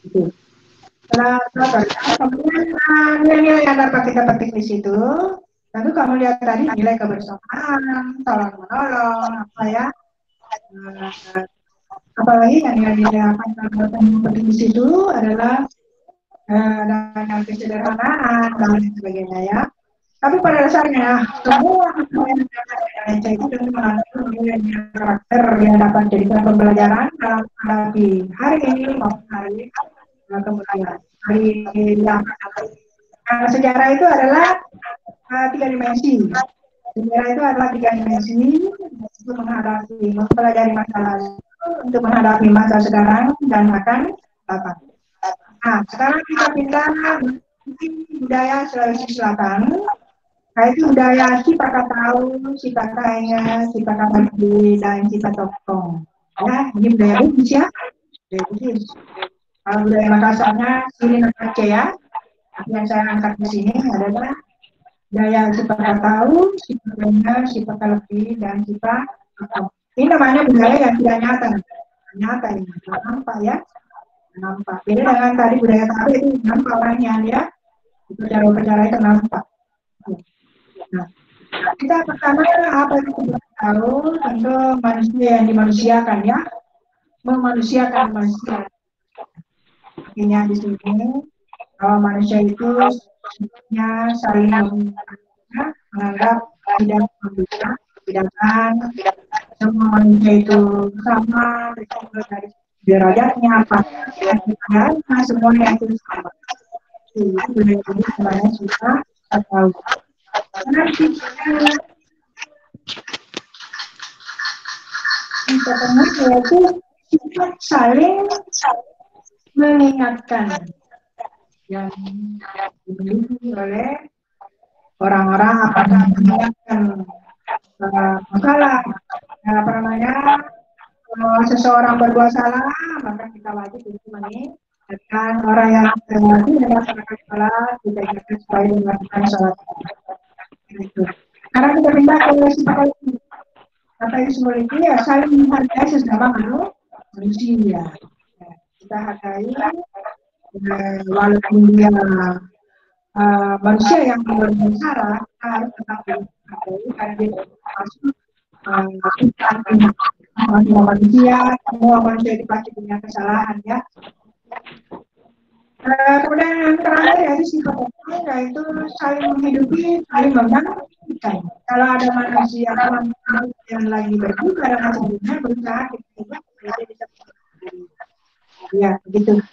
B: Itu. Kemudian nilai-nilai yang dapat kita petik di situ, tentu kamu lihat tadi nilai kebersamaan, tolong menolong, apa ya, apalagi yang nilai-nilai apa yang petik di situ adalah dan kesederhanaan dan lain sebagainya ya. Tapi pada dasarnya semua yang ada itu tentu mengandung nilai karakter yang dapat dijadikan pembelajaran dalam menghadapi hari ini maupun hari kemudian. Hari yang sejarah itu adalah 3 dimensi. Sejarah itu adalah 3 dimensi untuk mempelajari masa lalu, untuk menghadapi masa sekarang dan akan datang. Nah, sekarang kita pindah budaya Sulawesi Selatan. Nah, itu budaya Sipakataun, Sipakainya, Sipakabagi, dan Sipatokong. Ya, ini budaya Bugis ya. Budaya Bugis. Kalau budaya Makassarnya, Sini Aceh ya. Yang saya angkat di sini adalah budaya Sipakataun, Sipakainya, Sipakabagi, dan Sipatokong. Ini namanya budaya yang tidak nyata. Nyata ini, tidak nampak ya. Nampak. Jadi dengan tadi budaya tahu itu nampak orangnya ya. Upacara-upacara itu nampak. Nah, kita pertama apa itu tahu tentu manusia yang dimanusiakan ya, memanusiakan manusia. Artinya di sini bahwa manusia itu sebenarnya saling menganggap tidak membedakan semua manusia itu sama dari derajatnya apa semuanya itu sama. Itu budaya ini sebenarnya kita tahu. Karena kita temui yaitu sifat saling mengingatkan yang dimiliki oleh orang-orang apakah mengingatkan masalah apa namanya seseorang berbuat salah maka kita wajib untuk mengingatkan orang yang tidak melaksanakan salat kita ingatkan supaya melakukan salat itu. Karena kita pindah ke sifat apa itu semua itu ya saling menghargai sesama manusia. Kita hargai walaupun dia manusia yang bersalah harus tetap dihargai karena dia masuk semua manusia itu pasti punya kesalahan ya. Kemudian yang terakhir yaitu sifat yaitu saling menghidupi, saling menggantikan. Kalau ada manusia yang lagi berduka dan sebagainya berusaha kita supaya bisa ya begitu.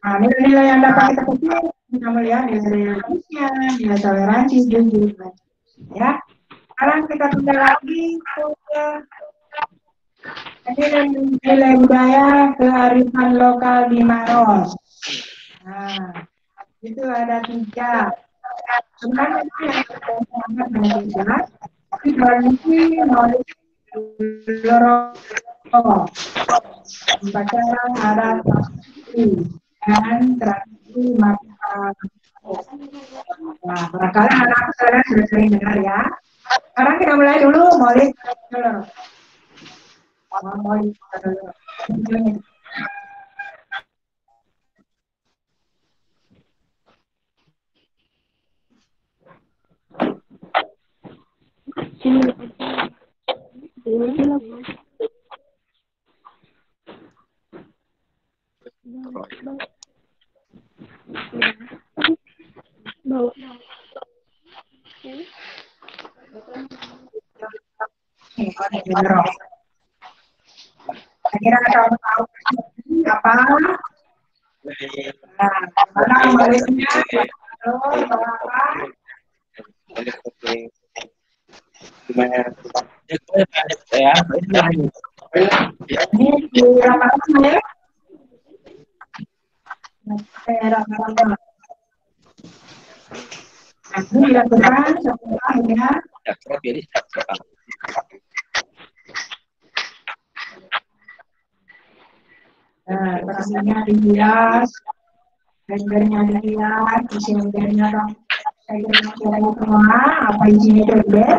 B: Nah, nilai-nilai yang dapat kita petik kita melihat nilai religiusnya, nilai toleransi, jujur, ya. Sekarang kita tunda lagi ke nilai budaya kearifan lokal di Maros. Nah, itu ada 3. Sebenarnya itu yang sangat banyak, tapi tradisi melalui lorong, upacara adat dan tradisi makan. Nah, barangkali anak kalian sudah sering dengar ya. Sekarang kita mulai dulu, Maulid dulu. Maulid dulu. Kira kamu tahu apa? Nah, mana Maulidnya? Terus apa? Ini di Ramadan ya? Ramadan. Ini dilakukan setelah ya. Nah, terasnya dihias, lendernya dihias, isi lendernya dong. Saya kira semua apa isinya coba?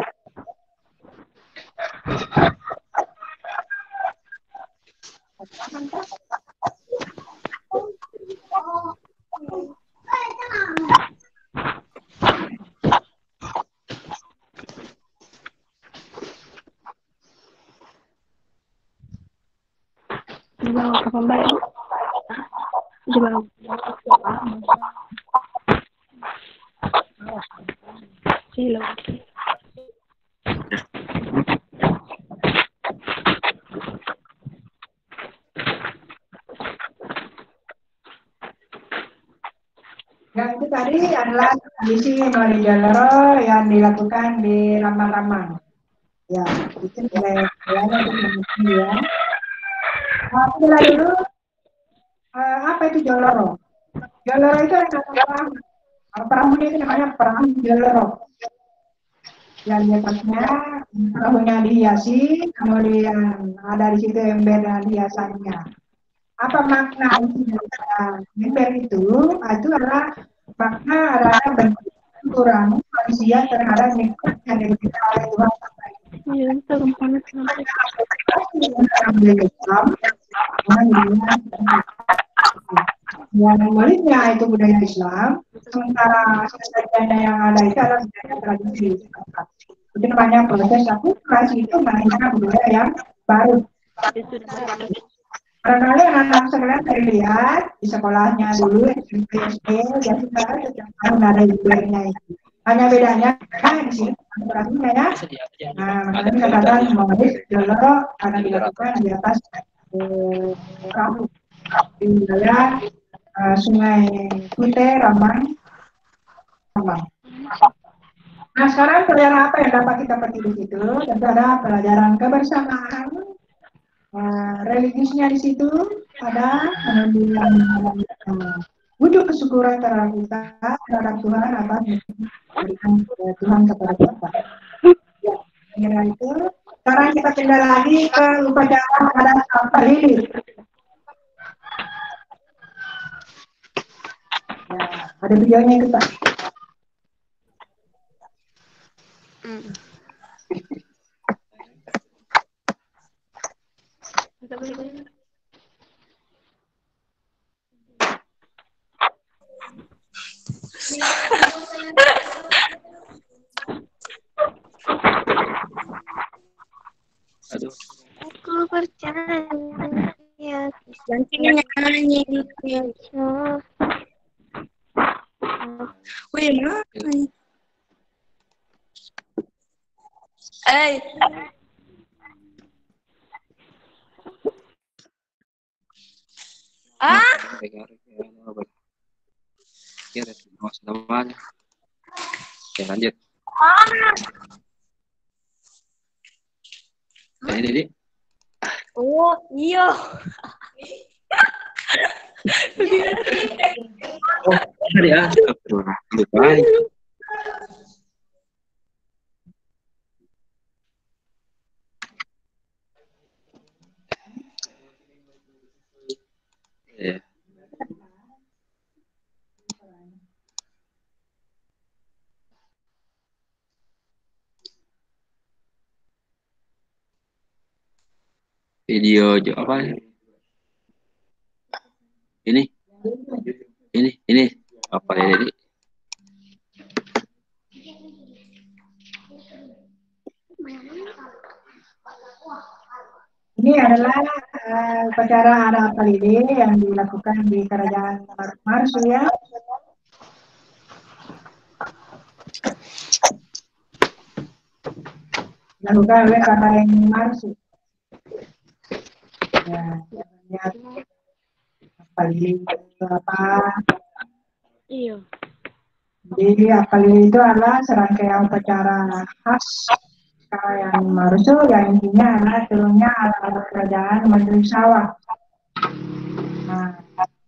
E: Kapan balik? Coba. Silo.
B: Yang itu tadi adalah tradisi Nori Jalero yang dilakukan di Ramang-Ramang. Ya, itu nilai ya. Kita dulu, apa itu Joloro? Joloro itu adalah perahunya itu namanya perahu Joloro. Yang biasanya perahunya dihiasi, kemudian ada di situ ember dan hiasannya. Apa makna ember itu? Itu adalah makna adalah bentuk kurang manusia terhadap nikmat yang diberikan oleh Tuhan.
E: Iya, turun panas sampai.
B: Yang muridnya itu budaya Islam, sementara sesajennya yang ada itu adalah budaya tradisi. Itu namanya proses akulturasi itu melahirkan budaya yang baru. Barangkali anak-anak sekalian terlihat di sekolahnya dulu SMP, SD, dan sekarang setiap tahun ada ibaratnya itu. Hanya bedanya di sini peraturannya ya. Nah, makanya katakan Maulid Joloro karena dilakukan di atas perahu di wilayah Sungai Kute, Rambang. Nah, sekarang pelajaran apa yang dapat kita petik di situ? Tentu ada pelajaran kebersamaan, religiusnya di situ ada, kemudian wujud kesyukuran terhadap kita, terhadap Tuhan atas berikan Tuhan kepada kita. Ya, kira itu. Sekarang kita pindah lagi ke upacara adat Sampah Lilit. Ya, ada videonya itu Pak.
D: Aku percaya nantinya nyanyi di besok. Wih, mana?
C: Ya, lanjut. Ini.
D: Oh, iya.
C: Oh, tadi astagfirullah. Lupa. Ya. Video apa? Ini apa ya ini?
B: Ini adalah upacara adat Palide yang dilakukan di Kerajaan Marsu ya. Dilakukan oleh Kerajaan Marsu. Ya, lihat Palide itu apa?
E: Iya.
B: Jadi Palide itu adalah serangkaian upacara khas Kerajaan Marsu yang intinya adalah turunnya alat kerajaan Menteri Sawah. Nah,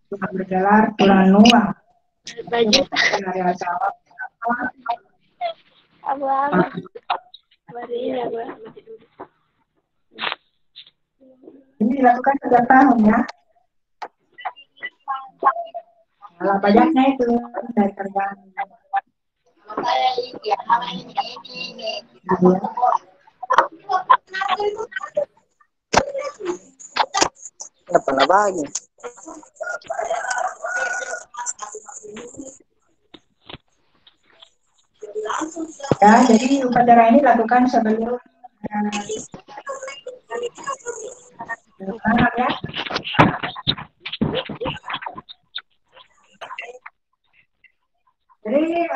B: yang bergelar Tulanua.
E: Baju.
B: Hari acara
E: Abang. Baru ini abang.
B: ini dilakukan setiap tahun ya. Kalau pajaknya itu dari kerjaan.
D: Kenapa lagi?
B: Ya, jadi upacara ini dilakukan sebelum ya. Jadi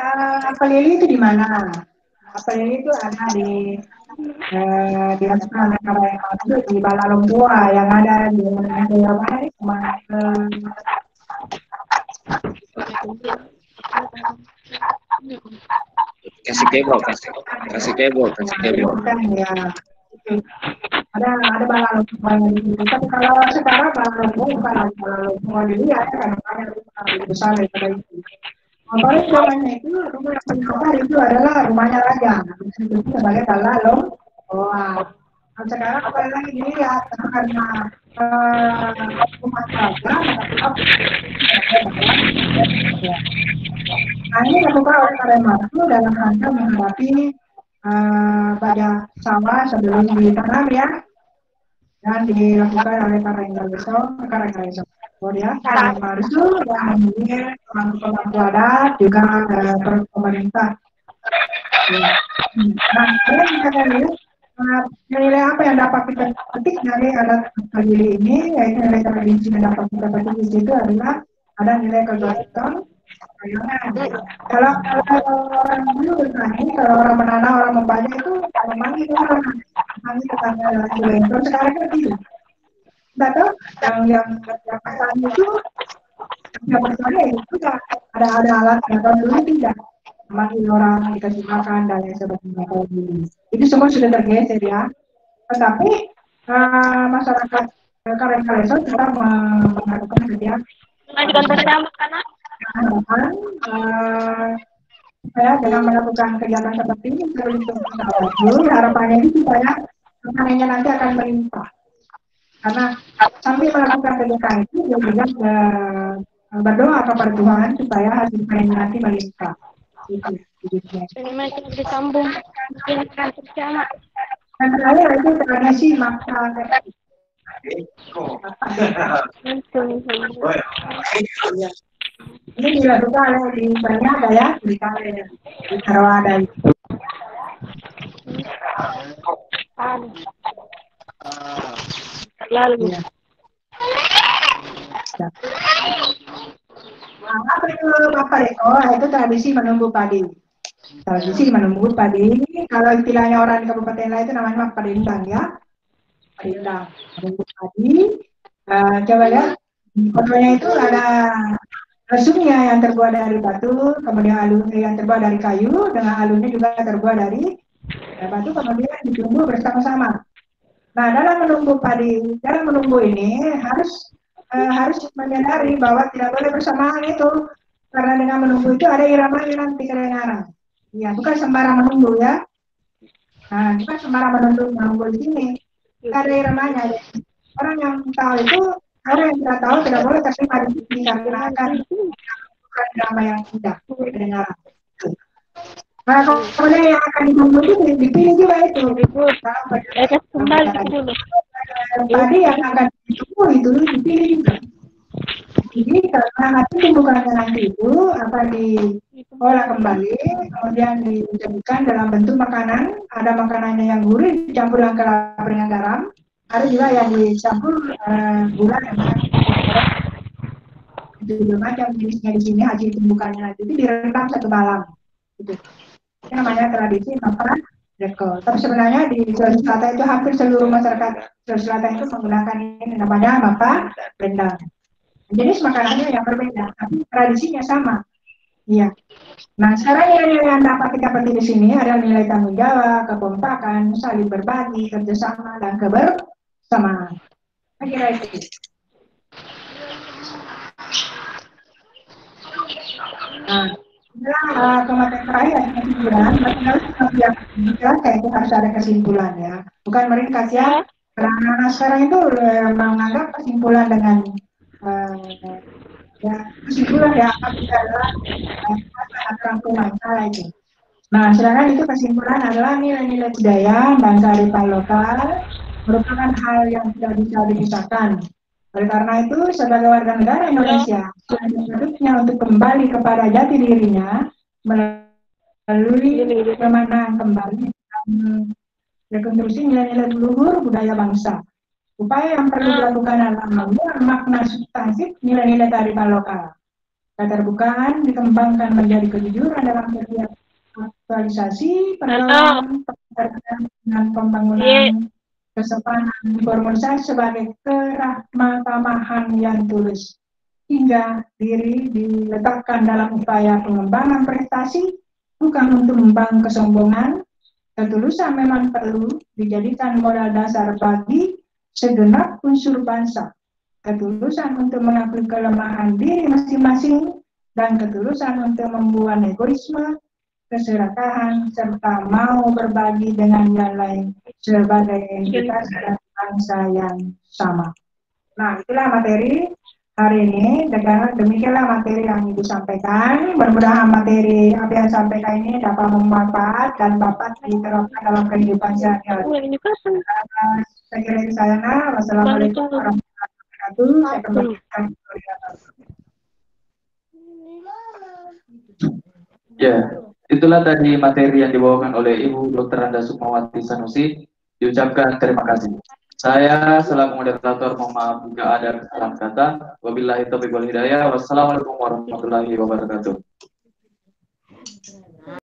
B: apel lili itu di mana? Apel lili itu ada di Asmara itu di Balalonggoa yang ada di
C: Kasih keyboard.
B: Kan ya. Ada Balalonggoa yang di situ. Tapi kalau sekarang Balalonggoa bukan lagi Balalonggoa dilihat kan lebih besar daripada itu. Kalau zamannya itu rumah yang itu adalah rumahnya raja. Itu sebagai Balalonggoa. Nah, sekarang apa lagi dilihat karena rumah raja, nah ini dilakukan oleh Kerajaan Marsu dalam rangka menghadapi pada sawah sebelum ditanam ya, dan dilakukan oleh Kerajaan Marsu yang memiliki pemangku adat juga pemerintah. Nah, kalian bisa lihat nilai apa yang dapat kita petik dari adat Palili ini, yaitu nilai tradisi yang dapat kita petik di situ adalah ada nilai kegotong. Kalau orang dulu bertani, kalau orang menanam, orang membaca itu memanggil orang, memanggil tetangga dan lain-lain. Terus sekarang kan tidak. Tidak tahu yang petani itu, yang bertani itu ada alat yang kalau dulu tidak. Memanggil orang, dikasih makan dan lain sebagainya. Itu semua sudah tergeser ya. Tetapi masyarakat Karangkaleson tetap melakukan kegiatan.
E: Mengajukan bersama karena
B: saya dengan melakukan kegiatan seperti ini harapannya ini supaya panennya nanti akan melimpah. Karena sambil melakukan kegiatan itu dia juga berdoa kepada Tuhan supaya hasil panennya nanti melimpah. Itu.
E: masih disambung mungkin bersama.
B: Dan terakhir itu tradisi maksa. Ini dilakukan oleh di Banyada ya, di Tarawada.
E: Lalu
B: apa itu Bapak Eko? Itu tradisi menumbuh padi. Tradisi menumbuh padi. Kalau istilahnya orang di kabupaten lain itu namanya padindang ya. Padindang, menumbuh padi. Coba lihat, fotonya itu ada resumnya yang terbuat dari batu, kemudian alunnya yang terbuat dari kayu, dengan alunnya juga terbuat dari batu, kemudian ditumbuh bersama-sama. Nah, dalam menunggu ini harus menyadari bahwa tidak boleh bersamaan itu, karena dengan menunggu itu ada iramanya nanti kedengaran. Ya, bukan sembarang menunggu ya. Nah, bukan sembarang menunggu di sini. Ada iramanya. Orang yang tahu itu, orang yang tidak tahu tidak boleh terima di sini karena akan bukan irama yang indah kedengaran. Nah, kemudian yang akan ditunggu itu dipilih juga itu.
E: Kembali dulu.
B: Tadi yang akan ditunggu itu dipilih juga. Jadi karena nanti tumbukannya nanti itu akan diolah kembali, kemudian dijadikan dalam bentuk makanan. Ada makanannya yang gurih dicampur dengan kelapa dengan garam. Ada juga yang dicampur gula dengan itu macam jenisnya di sini. Hasil tumbukannya nanti itu direndam 1 malam. Gitu. Ini namanya tradisi makan deko. Tapi sebenarnya di Sulawesi Selatan itu hampir seluruh masyarakat Sulawesi Selatan itu menggunakan ini namanya mapa rendang. Jenis makanannya yang berbeda, tapi tradisinya sama. Iya. Nah, sekarang nilai-nilai yang dapat kita petik di sini adalah nilai tanggung jawab, kekompakan, saling berbagi, kerjasama, dan kebersamaan. Saya kira itu. Nah, setelah kematian terakhir kesimpulan, berarti itu harus ada kesimpulan ya. Bukan meringkas ya. Karena sekarang itu menganggap kesimpulan dengan ya kesimpulan ya adalah rangkuman salah itu. Nah, sedangkan itu kesimpulan adalah nilai-nilai budaya dan kearifan lokal merupakan hal yang tidak bisa dipisahkan. Oleh karena itu, sebagai warga negara Indonesia, selanjutnya untuk kembali kepada jati dirinya melalui pemanaan kembali rekonstruksi nilai-nilai luhur budaya bangsa. Upaya yang perlu dilakukan adalah membuat makna substansif nilai-nilai kearifan lokal. Keterbukaan dikembangkan menjadi kejujuran dalam setiap aktualisasi pergaulan, dan pembangunan kesopanan diformulasikan sebagai keramah-tamahan yang tulus. Hingga diri diletakkan dalam upaya pengembangan prestasi, bukan untuk membangun kesombongan. Ketulusan memang perlu dijadikan modal dasar bagi segenap unsur bangsa. Ketulusan untuk mengakui kelemahan diri masing-masing dan ketulusan untuk membuang egoisme, keserakahan, serta mau berbagi dengan yang lain sebagai entitas dan bangsa yang sama. Nah, itulah materi hari ini. Demikianlah materi yang Ibu sampaikan. Mudah-mudahan materi apa yang sampaikan ini dapat bermanfaat dan dapat diterapkan dalam kehidupan sehari-hari. Saya kira itu saya. Wassalamualaikum warahmatullahi wabarakatuh. Saya kembalikan.
A: Ya, itulah tadi materi yang dibawakan oleh Ibu Dr. Anda Sukmawati Sanusi. Diucapkan terima kasih. Saya selaku moderator mohon maaf jika ada kesalahan kata. Wabillahi taufiq wal hidayah. Wassalamualaikum warahmatullahi wabarakatuh.